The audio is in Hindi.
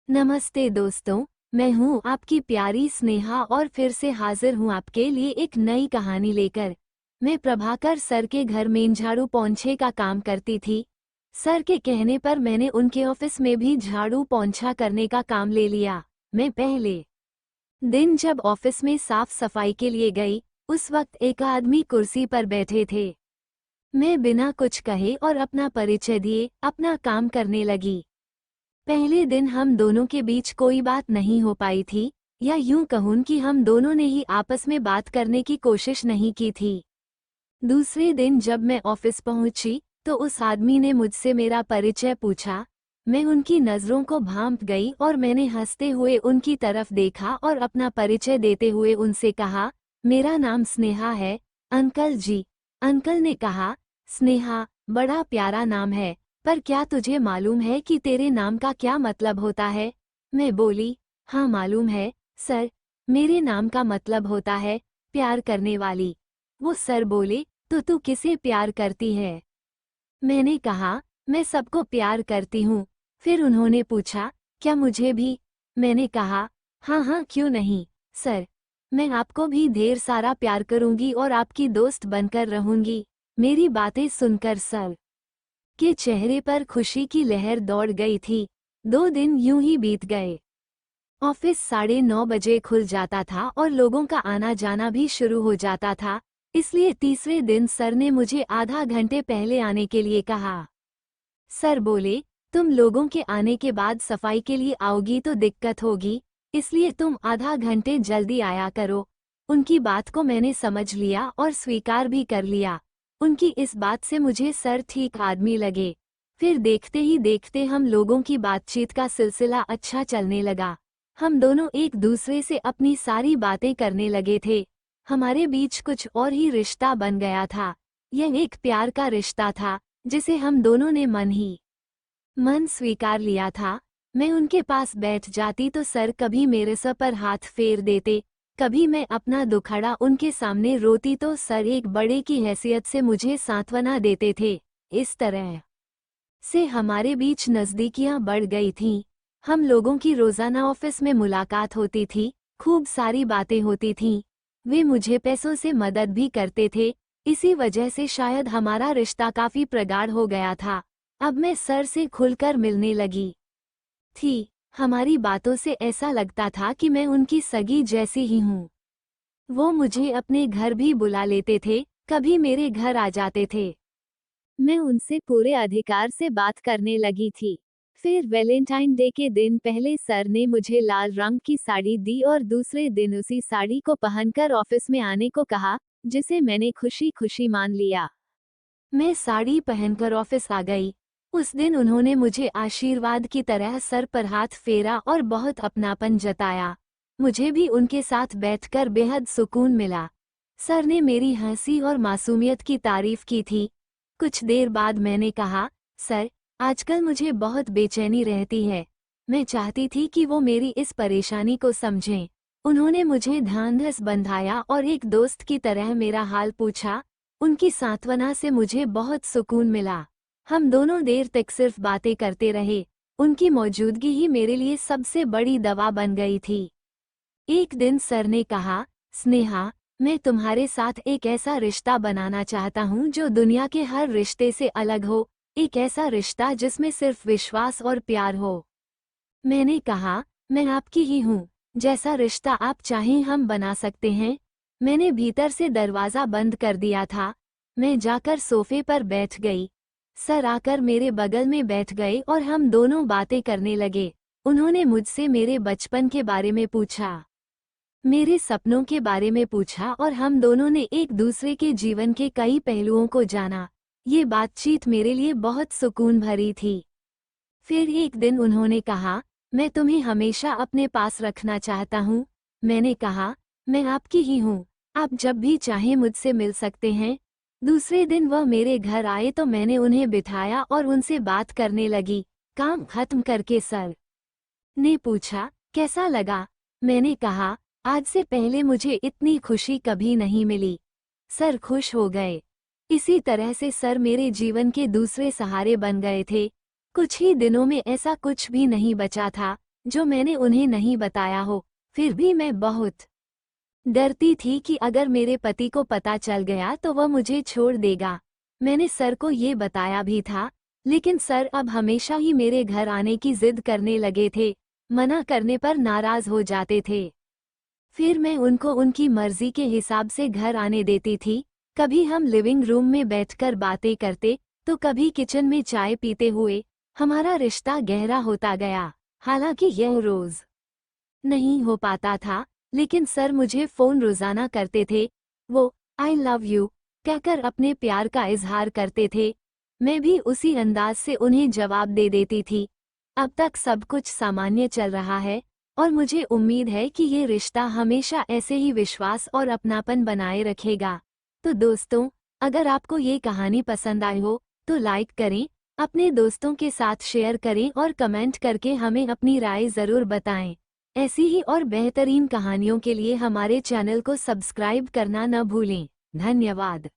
नमस्ते दोस्तों, मैं हूँ आपकी प्यारी स्नेहा और फिर से हाजिर हूँ आपके लिए एक नई कहानी लेकर। मैं प्रभाकर सर के घर में झाड़ू पोंछे का काम करती थी। सर के कहने पर मैंने उनके ऑफिस में भी झाड़ू पोंछा करने का काम ले लिया। मैं पहले दिन जब ऑफिस में साफ सफाई के लिए गई, उस वक्त एक आदमी कुर्सी पर बैठे थे। मैं बिना कुछ कहे और अपना परिचय दिए अपना काम करने लगी। पहले दिन हम दोनों के बीच कोई बात नहीं हो पाई थी, या यूं कहूं कि हम दोनों ने ही आपस में बात करने की कोशिश नहीं की थी। दूसरे दिन जब मैं ऑफिस पहुंची, तो उस आदमी ने मुझसे मेरा परिचय पूछा। मैं उनकी नज़रों को भांप गई और मैंने हंसते हुए उनकी तरफ देखा और अपना परिचय देते हुए उनसे कहा, मेरा नाम स्नेहा है, अंकल जी। अंकल ने कहा, स्नेहा, बड़ा प्यारा नाम है, पर क्या तुझे मालूम है कि तेरे नाम का क्या मतलब होता है? मैं बोली, हाँ मालूम है, सर। मेरे नाम का मतलब होता है प्यार करने वाली। वो सर बोले, तो तू किसे प्यार करती है? मैंने कहा, मैं सबको प्यार करती हूँ। फिर उन्होंने पूछा, क्या मुझे भी? मैंने कहा, हाँ हाँ क्यों नहीं, सर। मैं आपको भी ढेर सारा प्यार करूंगी और आपकी दोस्त बनकर रहूंगी। मेरी बातें सुनकर सर के चेहरे पर खुशी की लहर दौड़ गई थी। 2 दिन यूं ही बीत गए। ऑफिस 9:30 बजे खुल जाता था और लोगों का आना जाना भी शुरू हो जाता था, इसलिए तीसरे दिन सर ने मुझे आधा घंटे पहले आने के लिए कहा। सर बोले, तुम लोगों के आने के बाद सफाई के लिए आओगी तो दिक्कत होगी, इसलिए तुम आधा घंटे जल्दी आया करो। उनकी बात को मैंने समझ लिया और स्वीकार भी कर लिया। उनकी इस बात से मुझे सर ठीक आदमी लगे। फिर देखते ही देखते हम लोगों की बातचीत का सिलसिला अच्छा चलने लगा। हम दोनों एक दूसरे से अपनी सारी बातें करने लगे थे। हमारे बीच कुछ और ही रिश्ता बन गया था। यह एक प्यार का रिश्ता था, जिसे हम दोनों ने मन ही मन स्वीकार लिया था। मैं उनके पास बैठ जाती तो सर कभी मेरे सर पर हाथ फेर देते, कभी मैं अपना दुखड़ा उनके सामने रोती तो सर एक बड़े की हैसियत से मुझे सांत्वना देते थे। इस तरह से हमारे बीच नज़दीकियां बढ़ गई थीं। हम लोगों की रोज़ाना ऑफिस में मुलाकात होती थी, खूब सारी बातें होती थीं। वे मुझे पैसों से मदद भी करते थे, इसी वजह से शायद हमारा रिश्ता काफ़ी प्रगाढ़ हो गया था। अब मैं सर से खुलकर मिलने लगी थी। हमारी बातों से ऐसा लगता था कि मैं उनकी सगी जैसी ही हूँ। वो मुझे अपने घर भी बुला लेते थे, कभी मेरे घर आ जाते थे। मैं उनसे पूरे अधिकार से बात करने लगी थी। फिर वैलेंटाइन डे के दिन पहले सर ने मुझे लाल रंग की साड़ी दी और दूसरे दिन उसी साड़ी को पहनकर ऑफिस में आने को कहा, जिसे मैंने खुशी खुशी मान लिया। मैं साड़ी पहनकर ऑफिस आ गई। उस दिन उन्होंने मुझे आशीर्वाद की तरह सर पर हाथ फेरा और बहुत अपनापन जताया। मुझे भी उनके साथ बैठकर बेहद सुकून मिला। सर ने मेरी हंसी और मासूमियत की तारीफ की थी। कुछ देर बाद मैंने कहा, सर, आजकल मुझे बहुत बेचैनी रहती है। मैं चाहती थी कि वो मेरी इस परेशानी को समझें। उन्होंने मुझे ढांढस बंधाया और एक दोस्त की तरह मेरा हाल पूछा। उनकी सांत्वना से मुझे बहुत सुकून मिला। हम दोनों देर तक सिर्फ बातें करते रहे। उनकी मौजूदगी ही मेरे लिए सबसे बड़ी दवा बन गई थी। एक दिन सर ने कहा, स्नेहा, मैं तुम्हारे साथ एक ऐसा रिश्ता बनाना चाहता हूँ जो दुनिया के हर रिश्ते से अलग हो, एक ऐसा रिश्ता जिसमें सिर्फ विश्वास और प्यार हो। मैंने कहा, मैं आपकी ही हूँ, जैसा रिश्ता आप चाहें हम बना सकते हैं। मैंने भीतर से दरवाज़ा बंद कर दिया था। मैं जाकर सोफे पर बैठ गई। सर आकर मेरे बगल में बैठ गए और हम दोनों बातें करने लगे। उन्होंने मुझसे मेरे बचपन के बारे में पूछा, मेरे सपनों के बारे में पूछा और हम दोनों ने एक दूसरे के जीवन के कई पहलुओं को जाना। ये बातचीत मेरे लिए बहुत सुकून भरी थी। फिर एक दिन उन्होंने कहा, मैं तुम्हें हमेशा अपने पास रखना चाहता हूँ। मैंने कहा, मैं आपकी ही हूँ, आप जब भी चाहें मुझसे मिल सकते हैं। दूसरे दिन वह मेरे घर आए तो मैंने उन्हें बिठाया और उनसे बात करने लगी। काम खत्म करके सर ने पूछा, कैसा लगा? मैंने कहा, आज से पहले मुझे इतनी खुशी कभी नहीं मिली। सर खुश हो गए। इसी तरह से सर मेरे जीवन के दूसरे सहारे बन गए थे। कुछ ही दिनों में ऐसा कुछ भी नहीं बचा था जो मैंने उन्हें नहीं बताया हो। फिर भी मैं बहुत डरती थी कि अगर मेरे पति को पता चल गया तो वह मुझे छोड़ देगा। मैंने सर को ये बताया भी था, लेकिन सर अब हमेशा ही मेरे घर आने की जिद करने लगे थे, मना करने पर नाराज हो जाते थे। फिर मैं उनको उनकी मर्जी के हिसाब से घर आने देती थी। कभी हम लिविंग रूम में बैठकर बातें करते, तो कभी किचन में चाय पीते हुए। हमारा रिश्ता गहरा होता गया। हालांकि यह रोज नहीं हो पाता था, लेकिन सर मुझे फोन रोजाना करते थे। वो आई लव यू कहकर अपने प्यार का इजहार करते थे। मैं भी उसी अंदाज से उन्हें जवाब दे देती थी। अब तक सब कुछ सामान्य चल रहा है और मुझे उम्मीद है कि ये रिश्ता हमेशा ऐसे ही विश्वास और अपनापन बनाए रखेगा। तो दोस्तों, अगर आपको ये कहानी पसंद आई हो तो लाइक करें, अपने दोस्तों के साथ शेयर करें और कमेंट करके हमें अपनी राय ज़रूर बताएं। ऐसी ही और बेहतरीन कहानियों के लिए हमारे चैनल को सब्सक्राइब करना न भूलें। धन्यवाद।